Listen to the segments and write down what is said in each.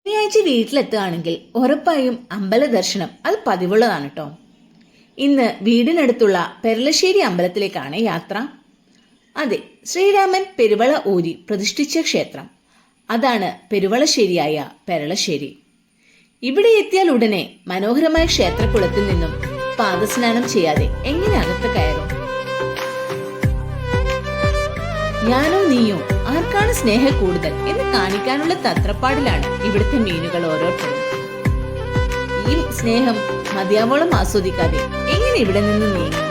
ശനിയാഴ്ച വീട്ടിലെത്തുകയാണെങ്കിൽ ഉറപ്പായും അമ്പല ദർശനം അത് പതിവുള്ളതാണ് കേട്ടോ. ഇന്ന് വീടിനടുത്തുള്ള പെരളശ്ശേരി അമ്പലത്തിലേക്കാണ് യാത്ര. അതെ, ശ്രീരാമൻ പെരുവള ഊരി പ്രതിഷ്ഠിച്ച ക്ഷേത്രം. അതാണ് പെരുവളശ്ശേരിയായ പെരളശ്ശേരി. ഇവിടെ എത്തിയാൽ ഉടനെ മനോഹരമായ ക്ഷേത്രക്കുളത്തിൽ നിന്നും പാദസ്നാനം ചെയ്യാതെ എങ്ങനെ അകത്ത് കയറും? ഞാനോ നീയോ ആർക്കാണ് സ്നേഹം കൂടുതൽ എന്ന് കാണിക്കാനുള്ള തത്രപ്പാടിലാണ് ഇവിടുത്തെ മീനുകൾ ഓരോരുത്തരും. ഈ സ്നേഹം മതിയാവോളം ആസ്വദിക്കാതെ എങ്ങനെ ഇവിടെ നിന്ന് നീങ്ങും?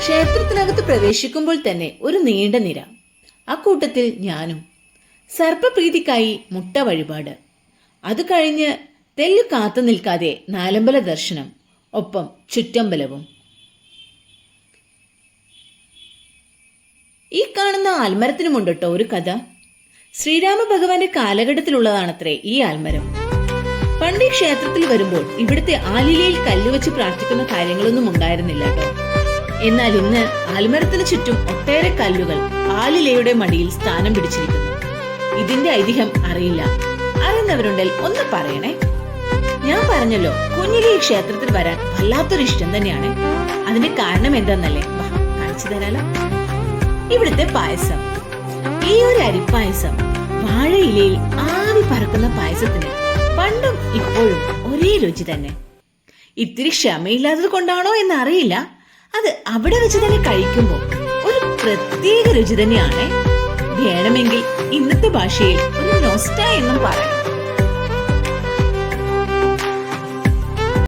ക്ഷേത്രത്തിനകത്ത് പ്രവേശിക്കുമ്പോൾ തന്നെ ഒരു നീണ്ട നിര, അക്കൂട്ടത്തിൽ ഞാനും. സർപ്പപ്രീതിക്കായി മുട്ട വഴിപാട്, അത് കഴിഞ്ഞ് തെല്ലു കാത്തു നിൽക്കാതെ നാലമ്പല ദർശനം, ഒപ്പം ചുറ്റമ്പലവും. ഈ കാണുന്ന ആൽമരത്തിനുമുണ്ട് കേട്ടോ ഒരു കഥ. ശ്രീരാമ ഭഗവാന്റെ കാലഘട്ടത്തിലുള്ളതാണത്രേ ഈ ആൽമരം. പണ്ട് ഈ ക്ഷേത്രത്തിൽ വരുമ്പോൾ ഇവിടുത്തെ ആലിലയിൽ കല്ലുവെച്ച് പ്രാർത്ഥിക്കുന്ന കാര്യങ്ങളൊന്നും ഉണ്ടായിരുന്നില്ല കേട്ടോ. എന്നാൽ ഇന്ന് ആൽമരത്തിന് ചുറ്റും ഒട്ടേറെ കല്ലുകൾ ആലിലയുടെ മടിയിൽ സ്ഥാനം പിടിച്ചിരിക്കുന്നു. ഇതിന്റെ ഐതിഹ്യം അറിയില്ല, അറിയുന്നവരുണ്ടെങ്കിൽ ഒന്ന് പറയണേ. ഞാൻ പറഞ്ഞല്ലോ, കുഞ്ഞിലെ ഈ ക്ഷേത്രത്തിൽ വരാൻ വല്ലാത്തൊരു ഇഷ്ടം തന്നെയാണ്. അതിന്റെ കാരണം എന്താന്നല്ലേ, കാണിച്ചു തരാലോ. ഇവിടുത്തെ പായസം, ഈ ഒരു അരിപ്പായസം, വാഴയിലയിൽ ആവി പറക്കുന്ന പായസത്തിന് പണ്ടും ഇപ്പോഴും ഒരേ രുചി തന്നെ. ഇത്തിരി ക്ഷമയില്ലാത്തത് കൊണ്ടാണോ എന്നറിയില്ല, അത് അവിടെ വെച്ച് തന്നെ കഴിക്കുമ്പോൾ ഒരു പ്രത്യേക രുചി തന്നെയാണ്. വേണമെങ്കിൽ ഇന്നത്തെ ഭാഷയിൽ ഒരു നൊസ്റ്റ എന്നും പറയാം.